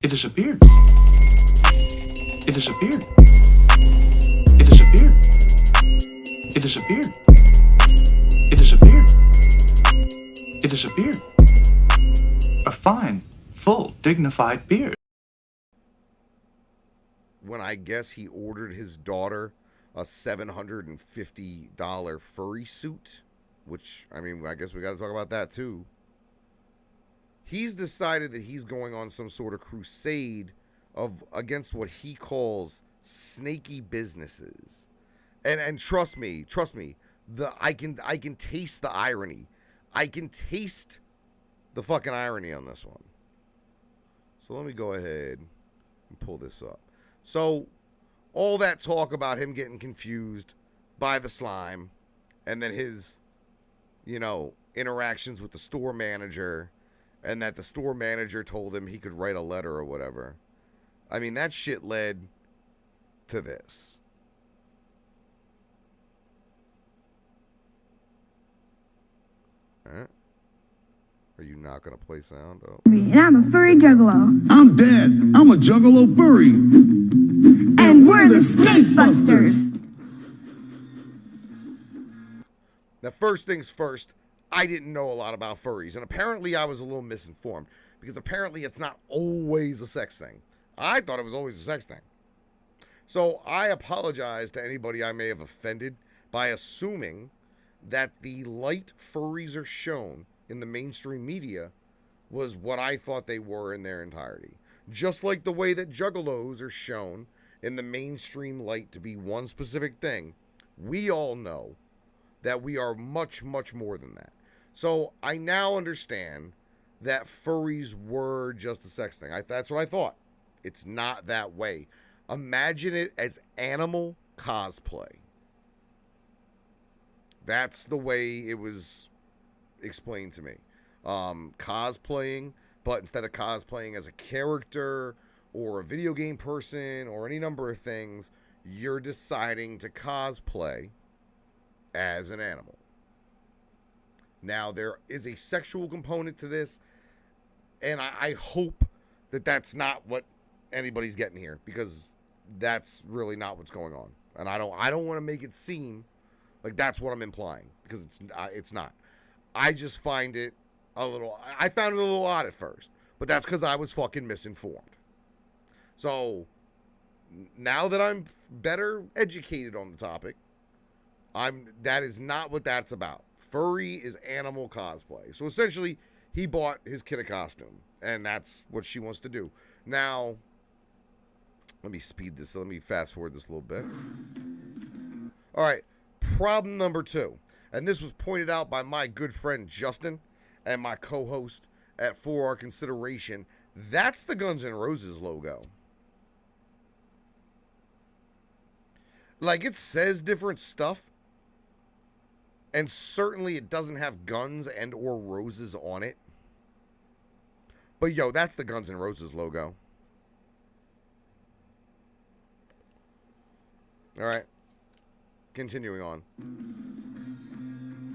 It disappeared. It disappeared. It disappeared. It disappeared. It disappeared. It disappeared. A fine, full, dignified beard. When I guess he ordered his daughter a $750 furry suit, which, I mean, I guess we got to talk about that too. He's decided that he's going on some sort of crusade against what he calls snaky businesses. And trust me, I can taste the irony. I can taste the fucking irony on this one. So let me go ahead and pull this up. So all that talk about him getting confused by the slime and then his, interactions with the store manager, and that the store manager told him he could write a letter or whatever. I mean, that shit led to this. Are you not going to play sound? Oh. And I'm a furry juggalo. I'm Dad. I'm a juggalo furry. And we're the Snakebusters. Now, first things first, I didn't know a lot about furries, and apparently I was a little misinformed, because apparently it's not always a sex thing. I thought it was always a sex thing. So I apologize to anybody I may have offended by assuming that the light furries are shown in the mainstream media was what I thought they were in their entirety. Just like the way that juggalos are shown in the mainstream light to be one specific thing, we all know that we are much, much more than that. So I now understand that furries were just a sex thing. That's what I thought. It's not that way. Imagine it as animal cosplay. That's the way it was explained to me. Cosplaying, but instead of cosplaying as a character or a video game person or any number of things, you're deciding to cosplay as an animal. Now, there is a sexual component to this, and I hope that that's not what anybody's getting here, because that's really not what's going on. And I don't want to make it seem like that's what I'm implying, because it's not. I just find it I found it a little odd at first, but that's because I was fucking misinformed. So now that I'm better educated on the topic, that is not what that's about. Furry is animal cosplay. So essentially, he bought his kid a costume, and that's what she wants to do. Now, let me speed this. Let me fast forward this a little bit. All right, problem number 2. And this was pointed out by my good friend Justin and my co-host at For Our Consideration. That's the Guns N' Roses logo. Like, it says different stuff, and certainly it doesn't have guns and or roses on it. But yo, that's the Guns N' Roses logo. All right. Continuing on.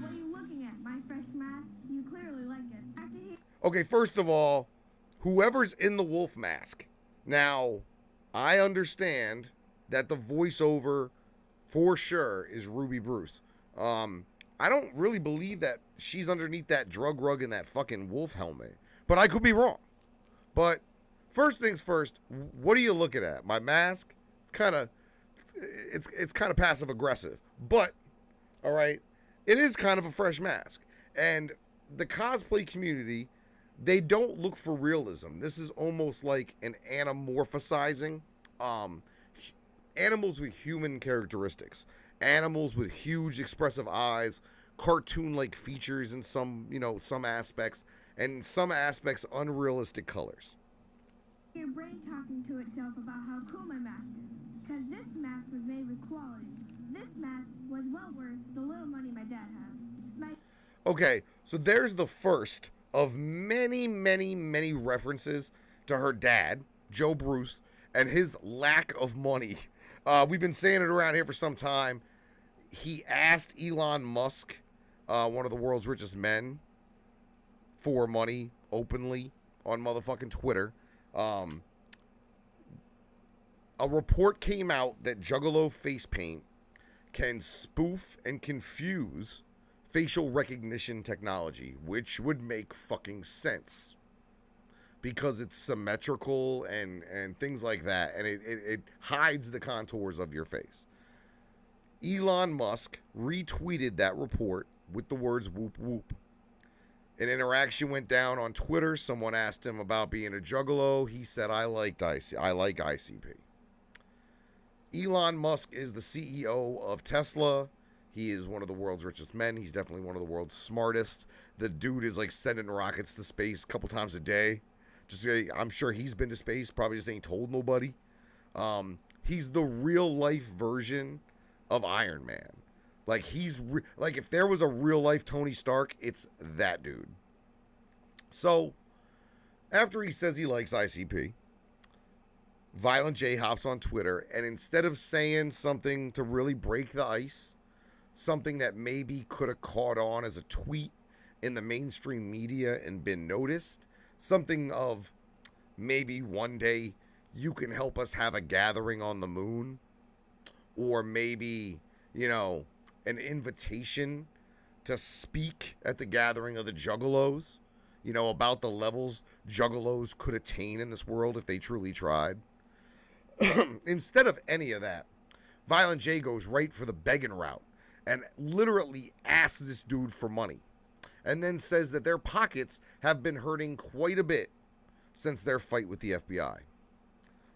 What are you looking at? My fresh mask? You clearly like it. Okay, first of all, whoever's in the wolf mask. Now, I understand that the voiceover for sure is Ruby Bruce. I don't really believe that she's underneath that drug rug and that fucking wolf helmet, but I could be wrong. But first things first, what are you looking at? My mask? It's kind of passive aggressive, but all right, it is kind of a fresh mask. And the cosplay community, they don't look for realism. This is almost like an anamorphizing. Animals with human characteristics, animals with huge expressive eyes, cartoon-like features in some aspects, and some aspects unrealistic colors. Your brain talking to itself about how cool my mask is. Because this mask was made with quality. This mask was well worth the little money my dad has. Okay, so there's the first of many, many, many references to her dad, Joe Bruce, and his lack of money. We've been saying it around here for some time. He asked Elon Musk, one of the world's richest men, for money openly on motherfucking Twitter. a report came out that Juggalo face paint can spoof and confuse facial recognition technology, which would make fucking sense because it's symmetrical and things like that, and it hides the contours of your face. Elon Musk retweeted that report with the words whoop whoop. An interaction went down on Twitter. Someone asked him about being a juggalo. He said, I like ICP. Elon Musk is the CEO of Tesla. He is one of the world's richest men. He's definitely one of the world's smartest. The dude is like sending rockets to space a couple times a day. I'm sure he's been to space, probably just ain't told nobody. He's the real life version of Iron Man. Like like if there was a real life Tony Stark, it's that dude. So after he says he likes ICP, Violent J hops on Twitter, and instead of saying something to really break the ice, something that maybe could have caught on as a tweet in the mainstream media and been noticed, something of maybe one day you can help us have a gathering on the moon, or maybe, you know, an invitation to speak at the gathering of the Juggalos, you know, about the levels Juggalos could attain in this world if they truly tried. Instead of any of that, Violent J goes right for the begging route and literally asks this dude for money, and then says that their pockets have been hurting quite a bit since their fight with the FBI.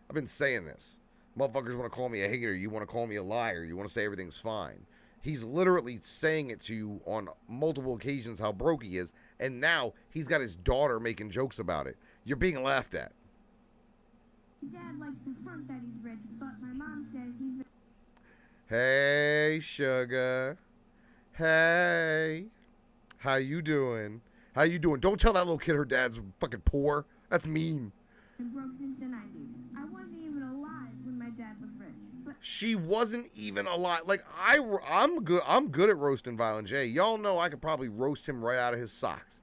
I've been saying this. Motherfuckers want to call me a hater. You want to call me a liar. You want to say everything's fine. He's literally saying it to you on multiple occasions how broke he is, and now he's got his daughter making jokes about it. You're being laughed at. Dad likes to front that he's rich, but my mom says he's... Hey, sugar. Hey. How you doing? How you doing? Don't tell that little kid her dad's fucking poor. That's mean. ...been broke since the 90s. I wasn't even alive when my dad was rich. But she wasn't even alive. Like, I'm good at roasting Violent J. Y'all know I could probably roast him right out of his socks.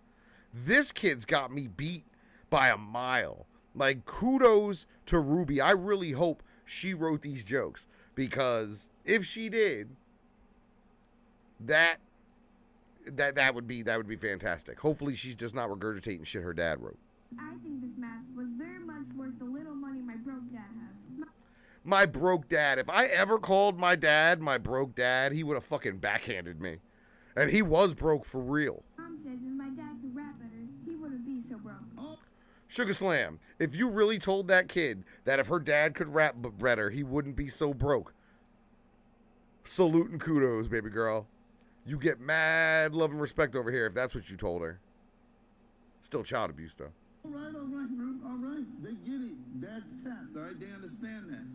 This kid's got me beat by a mile. Like, kudos to Ruby. I really hope she wrote these jokes, because if she did, that would be fantastic. Hopefully she's just not regurgitating shit her dad wrote. I think this mask was very much worth the little money my broke dad has. My broke dad. If I ever called my dad my broke dad, he would have fucking backhanded me. And he was broke for real. Mom says if my dad could rap better, he wouldn't be so broke. Sugar Slam, if you really told that kid that if her dad could rap better, he wouldn't be so broke, salute and kudos, baby girl. You get mad love and respect over here if that's what you told her. Still child abuse, though. All right, Rube, all right. They get it. That's tapped, all right? They understand that.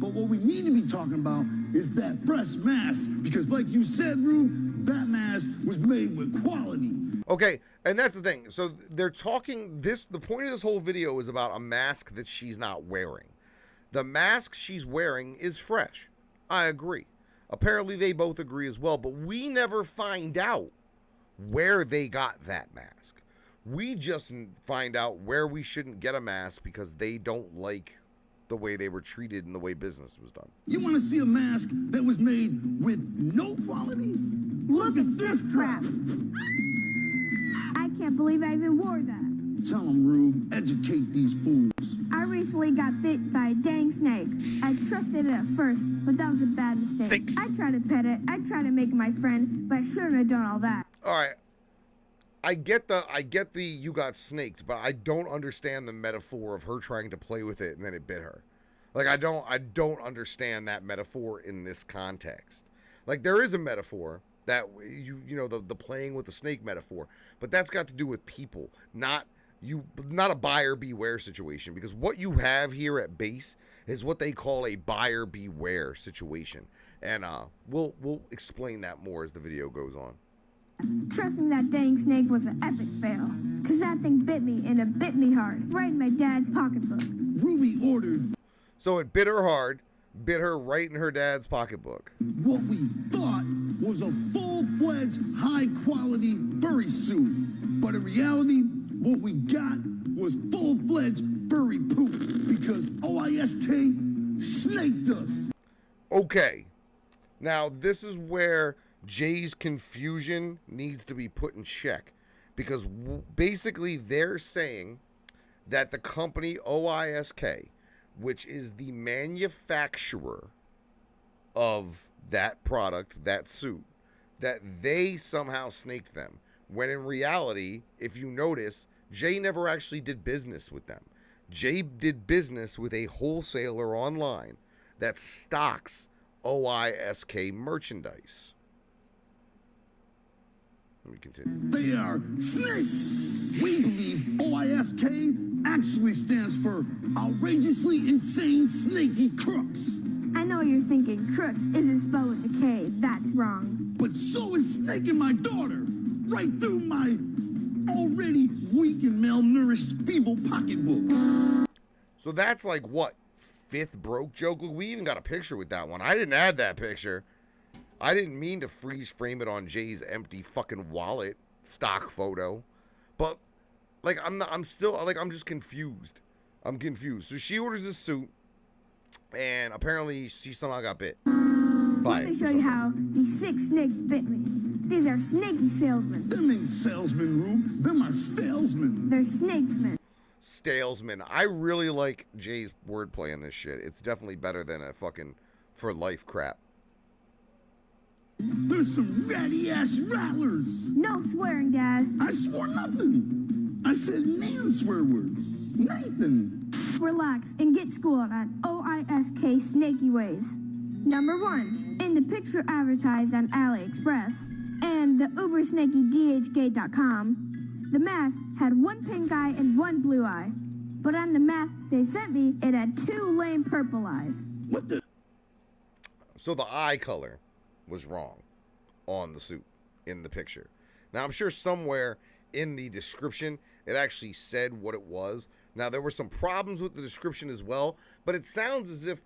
But what we need to be talking about is that fresh mask, because like you said, Rube, that mask was made with quality. Okay, and that's the thing. So they're talking this, the point of this whole video is about a mask that she's not wearing. The mask she's wearing is fresh. I agree. Apparently they both agree as well, but we never find out where they got that mask. We just find out where we shouldn't get a mask because they don't like the way they were treated and the way business was done. You want to see a mask that was made with no quality? Look at this crap. I can't believe I even wore that. Tell them, Rube, educate these fools. I recently got bit by a dang snake. I trusted it at first, but that was a bad mistake. Thanks. I tried to pet it, I tried to make it my friend, but I shouldn't have done all that. All right. I get the you got snaked, but I don't understand the metaphor of her trying to play with it and then it bit her. Like I don't understand that metaphor in this context. Like there is a metaphor that you know the playing with the snake metaphor, but that's got to do with people, not a buyer beware situation, because what you have here at base is what they call a buyer beware situation. And we'll explain that more as the video goes on. Trusting that dang snake was an epic fail, cause that thing bit me, and it bit me hard, right in my dad's pocketbook. Ruby ordered. So it bit her hard, bit her right in her dad's pocketbook. What we thought was a full-fledged, high-quality furry suit. But in reality, what we got was full-fledged furry poop. Because OISK snaked us. Okay. Now, this is where Jay's confusion needs to be put in check. Because basically they're saying that the company OISK, which is the manufacturer of that product, that suit, that they somehow snaked them. When in reality, if you notice, Jay never actually did business with them. Jay did business with a wholesaler online that stocks OISK merchandise. Let me continue. They are snakes. We believe OISK actually stands for outrageously insane snaky crooks. I know you're thinking crooks isn't spelled with a K. That's wrong. But so is snaking my daughter right through my already weak and malnourished feeble pocketbook. So that's like what? Fifth broke joke? Look, we even got a picture with that one. I didn't add that picture. I didn't mean to freeze frame it on Jay's empty fucking wallet stock photo. But like I'm just confused. I'm confused. So she orders this suit and apparently she somehow got bit. Let me show you how these 6 snakes bit me. These are snaky salesmen. Them ain't salesmen, Rube. Them are stalesmen. They're snakesmen. Stalesman. I really like Jay's wordplay in this shit. It's definitely better than a fucking for life crap. There's some ratty-ass rattlers. No swearing, Dad. I swore nothing. I said Nan swear word. Nathan. Relax and get schooled on OISK snaky ways. Number 1, in the picture advertised on AliExpress and the ubersnaky.dhk.com, the mask had 1 pink eye and 1 blue eye. But on the mask they sent me, it had 2 lame purple eyes. What the? So the eye color was wrong on the suit in the picture. Now, I'm sure somewhere in the description it actually said what it was. Now, there were some problems with the description as well, but it sounds as if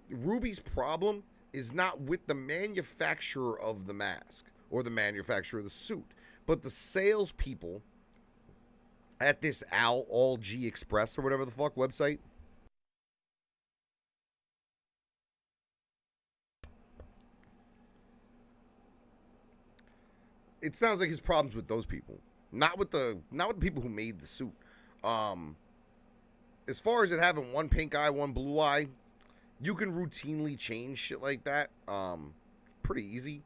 Ruby's problem is not with the manufacturer of the mask or the manufacturer of the suit, but the salespeople at this All G Express or whatever the fuck website. It sounds like his problems with those people, not with the people who made the suit. As far as it having 1 pink eye, 1 blue eye, you can routinely change shit like that. Pretty easy.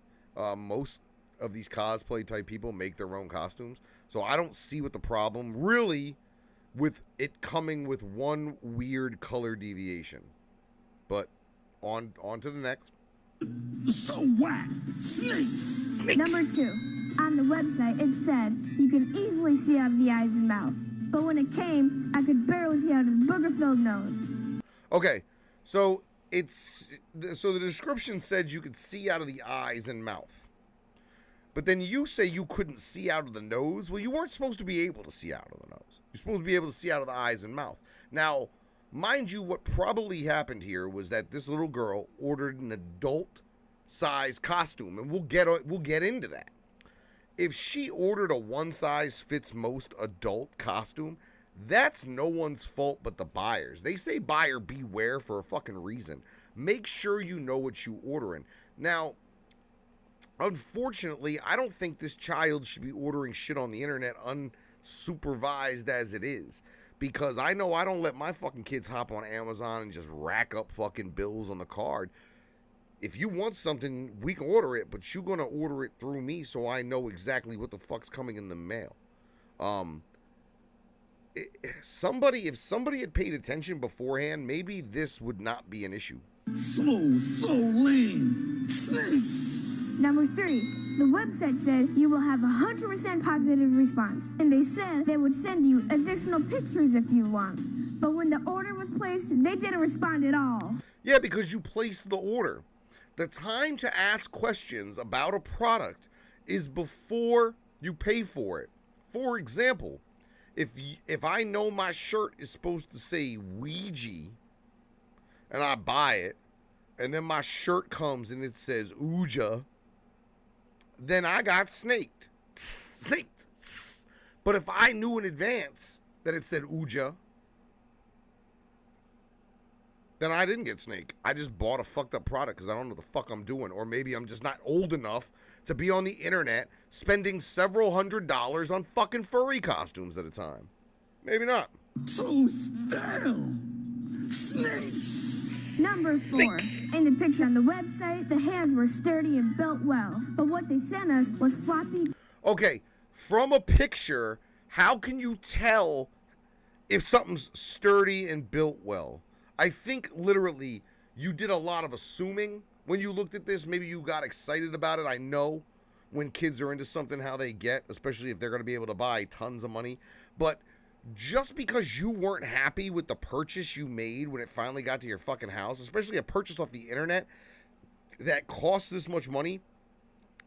Most of these cosplay type people make their own costumes, so I don't see what the problem really with it coming with 1 weird color deviation. But on to the next. So whack. Snakes. Number 2, on the website it said you could easily see out of the eyes and mouth. But when it came, I could barely see out of the booger-filled nose. Okay, so the description said you could see out of the eyes and mouth. But then you say you couldn't see out of the nose. Well, you weren't supposed to be able to see out of the nose. You're supposed to be able to see out of the eyes and mouth. Now, mind you, what probably happened here was that this little girl ordered an adult-size costume, and we'll get into that. If she ordered a one-size-fits-most adult costume, that's no one's fault but the buyers. They say buyer beware for a fucking reason. Make sure you know what you're ordering. Now, unfortunately, I don't think this child should be ordering shit on the internet unsupervised as it is. Because I know I don't let my fucking kids hop on Amazon and just rack up fucking bills on the card. If you want something, we can order it, but you're going to order it through me so I know exactly what the fuck's coming in the mail. If somebody had paid attention beforehand, maybe this would not be an issue. So lame. Snakes. Number 3, the website said you will have 100% positive response. And they said they would send you additional pictures if you want. But when the order was placed, they didn't respond at all. Yeah, because you placed the order. The time to ask questions about a product is before you pay for it. For example, if I know my shirt is supposed to say Ouija and I buy it, and then my shirt comes and it says Ouija, then I got snaked. Snaked. But if I knew in advance that it said Ouija, then I didn't get Snake. I just bought a fucked up product because I don't know what the fuck I'm doing. Or maybe I'm just not old enough to be on the internet spending several $100s on fucking furry costumes at a time. Maybe not. So stale. Snakes. Number 4. In the picture on the website, the hands were sturdy and built well. But what they sent us was floppy. Okay, from a picture, how can you tell if something's sturdy and built well? I think literally you did a lot of assuming when you looked at this. Maybe you got excited about it. I know when kids are into something how they get, especially if they're going to be able to buy tons of money. But just because you weren't happy with the purchase you made when it finally got to your fucking house, especially a purchase off the internet that costs this much money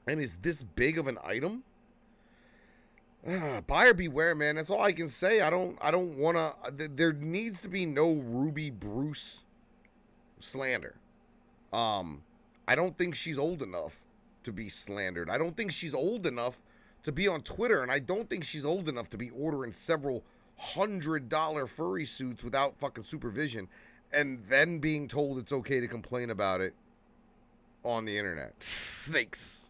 and is this big of an item, buyer beware, man. That's all I can say. I don't want to. There needs to be no Ruby Bruce slander. I don't think she's old enough to be slandered. I don't think she's old enough to be on Twitter, and I don't think she's old enough to be ordering several $100 furry suits without fucking supervision, and then being told it's okay to complain about it on the internet. Snakes.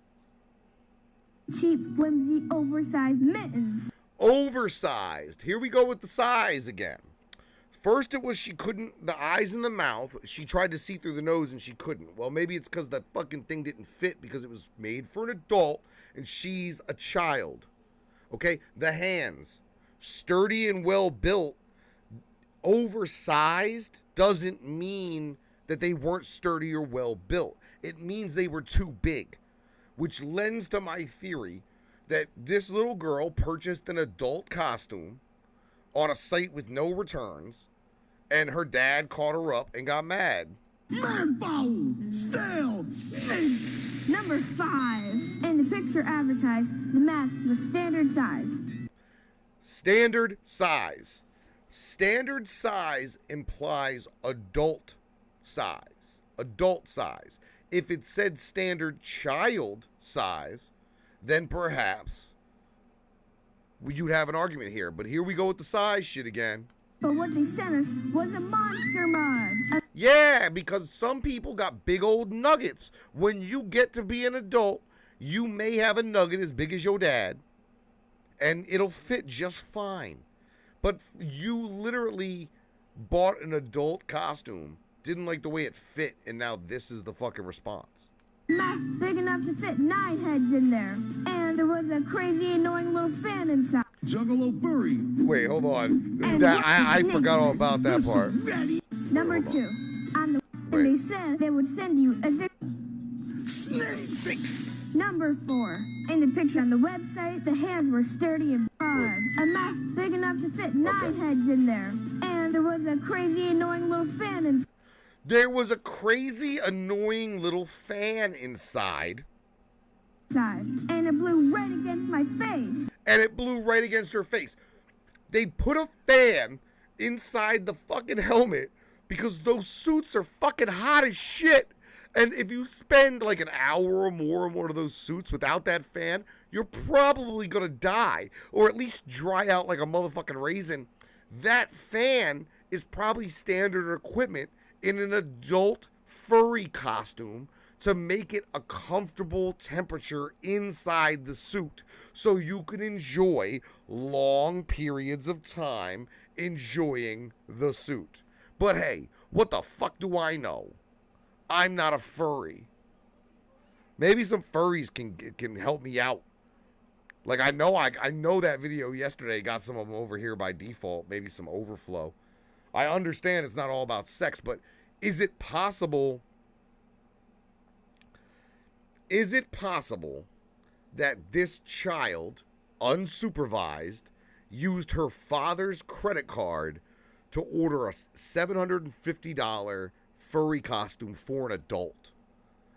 Cheap, flimsy, oversized mittens. Oversized. Here we go with the size again. First it was she couldn't, the eyes and the mouth, she tried to see through the nose and she couldn't. Well, maybe it's because that fucking thing didn't fit because it was made for an adult and she's a child. Okay? The hands, sturdy and well built. Oversized doesn't mean that they weren't sturdy or well built. It means they were too big, which lends to my theory that this little girl purchased an adult costume on a site with no returns, and her dad caught her up and got mad. Man foul. Stale. Snakes. Number 5. In the picture advertised, the mask was standard size. Standard size. Standard size implies adult size. Adult size. If it said standard child size, then perhaps you'd have an argument here. But here we go with the size shit again. But what they sent us was a monster mug. Yeah, because some people got big old nuggets. When you get to be an adult, you may have a nugget as big as your dad, and it'll fit just fine. But you literally bought an adult costume, didn't like the way it fit, and now this is the fucking response. Mask big enough to fit 9 heads in there. And there was a crazy, annoying little fan inside. Juggalo furry. Wait, hold on. And I forgot all about that part. Number 2. On the and they said they would send you a Snakes. Number 4. In the picture on the website, the hands were sturdy and broad. A mask big enough to fit 9 heads in there. And there was a crazy, annoying little fan inside. There was a crazy, annoying little fan inside. And it blew right against my face. And it blew right against her face. They put a fan inside the fucking helmet because those suits are fucking hot as shit. And if you spend like an hour or more in one of those suits without that fan, you're probably gonna die or at least dry out like a motherfucking raisin. That fan is probably standard equipment in an adult furry costume to make it a comfortable temperature inside the suit so you can enjoy long periods of time enjoying the suit. But hey, what the fuck do I know? I'm not a furry. Maybe some furries can help me out. Like I know that video yesterday got some of them over here by default, maybe some overflow. I understand it's not all about sex, but is it possible that this child, unsupervised, used her father's credit card to order a $750 furry costume for an adult?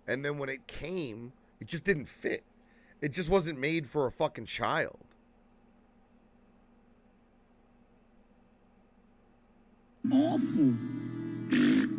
And then when it came, it just didn't fit. It just wasn't made for a fucking child. Awful.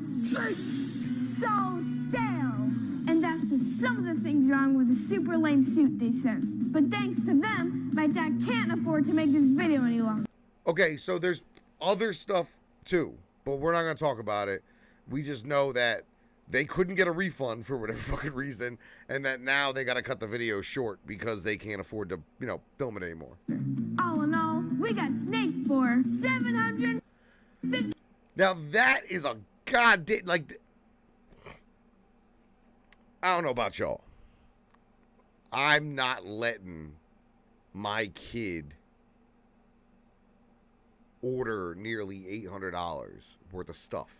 So stale. And that's just some of the things wrong with the super lame suit they sent. But thanks to them, my dad can't afford to make this video any longer. Okay, so there's other stuff too, but we're not going to talk about it. We just know that they couldn't get a refund for whatever fucking reason, and that now they got to cut the video short because they can't afford to, film it anymore. All in all, we got Snake for $750. Now that is a goddamn, like, I don't know about y'all. I'm not letting my kid order nearly $800 worth of stuff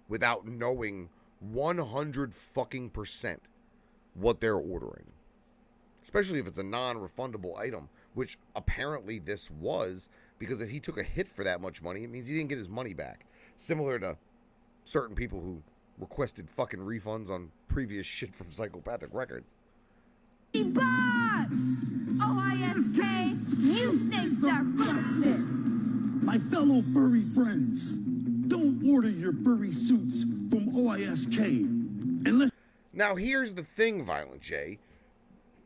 without knowing 100% what they're ordering. Especially if it's a non-refundable item, which apparently this was, because if he took a hit for that much money, it means he didn't get his money back. Similar to certain people who requested fucking refunds on previous shit from Psychopathic Records. $50. OISK, you snakes are busted. My fellow furry friends, don't order your furry suits from OISK unless... Now here's the thing, Violent J,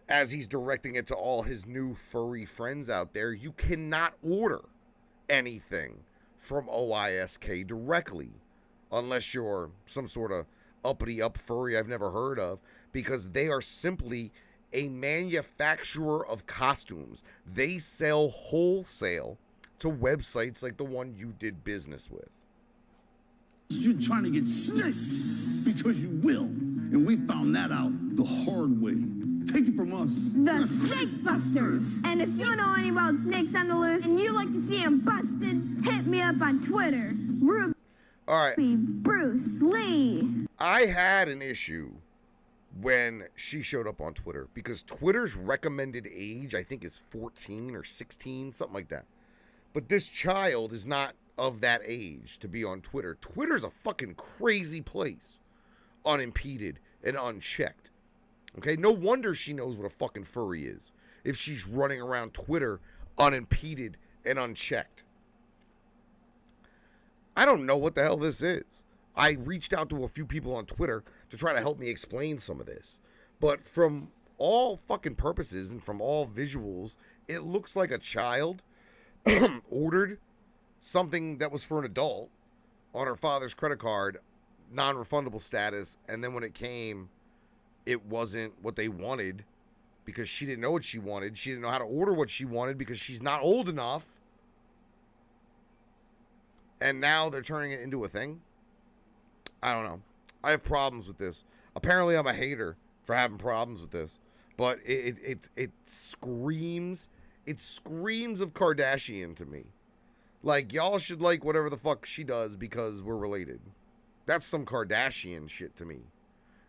as he's directing it to all his new furry friends out there, you cannot order anything from OISK directly unless you're some sort of uppity up furry I've never heard of, because they are simply a manufacturer of costumes. They sell wholesale to websites like the one you did business with. You're trying to get snaked because you will. And we found that out the hard way. Take it from us. The Snakebusters. And if you know any wild snakes on the loose and you like to see them busted, hit me up on Twitter. Ruby, all right. Bruce Lee. I had an issue when she showed up on Twitter because Twitter's recommended age, I think, is 14 or 16, something like that. But this child is not of that age to be on Twitter. Twitter's a fucking crazy place, unimpeded and unchecked. Okay, no wonder she knows what a fucking furry is if she's running around Twitter unimpeded and unchecked. I don't know what the hell this is. I reached out to a few people on Twitter to try to help me explain some of this. But from all fucking purposes and from all visuals, it looks like a child ordered something that was for an adult on her father's credit card, non-refundable status, and then when it came, it wasn't what they wanted because she didn't know what she wanted. She didn't know how to order what she wanted because she's not old enough. And now they're turning it into a thing. I don't know. I have problems with this. Apparently I'm a hater for having problems with this. But it screams of Kardashian to me. Like, y'all should like whatever the fuck she does because we're related. That's some Kardashian shit to me.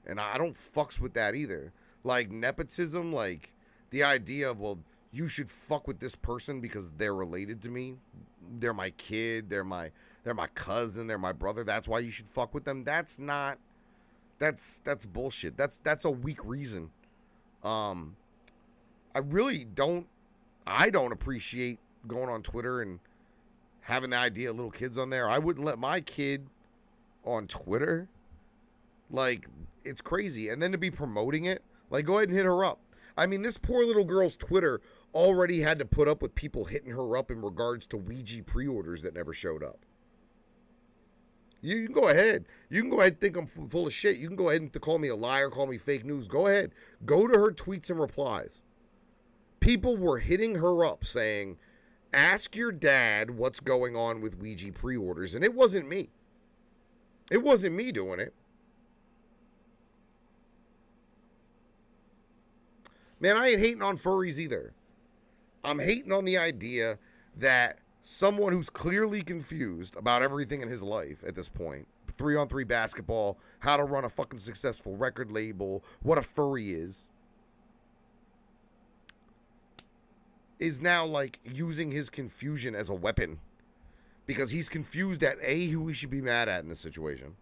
And I don't fucks with that either. Like, nepotism, like, the idea of, well, you should fuck with this person because they're related to me. They're my kid. They're my cousin. They're my brother. That's why you should fuck with them. That's bullshit. That's a weak reason. I don't appreciate going on Twitter and having the idea of little kids on there. I wouldn't let my kid on Twitter. Like, it's crazy. And then to be promoting it, like, go ahead and hit her up. I mean, this poor little girl's Twitter already had to put up with people hitting her up in regards to Ouija pre-orders that never showed up. You can go ahead. You can go ahead and think I'm full of shit. You can go ahead and call me a liar, call me fake news. Go ahead. Go to her tweets and replies. People were hitting her up saying, ask your dad what's going on with Ouija pre-orders. And it wasn't me. It wasn't me doing it. Man, I ain't hating on furries either. I'm hating on the idea that someone who's clearly confused about everything in his life at this point, 3-on-3 basketball, how to run a fucking successful record label, what a furry is now like using his confusion as a weapon because he's confused at who he should be mad at in this situation,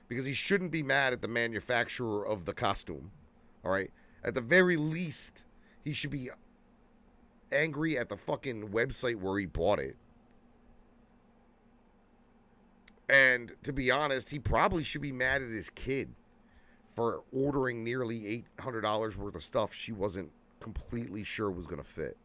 because he shouldn't be mad at the manufacturer of the costume. All right, at the very least he should be angry at the fucking website where he bought it. And to be honest, he probably should be mad at his kid for ordering nearly $800 worth of stuff she wasn't completely sure was going to fit.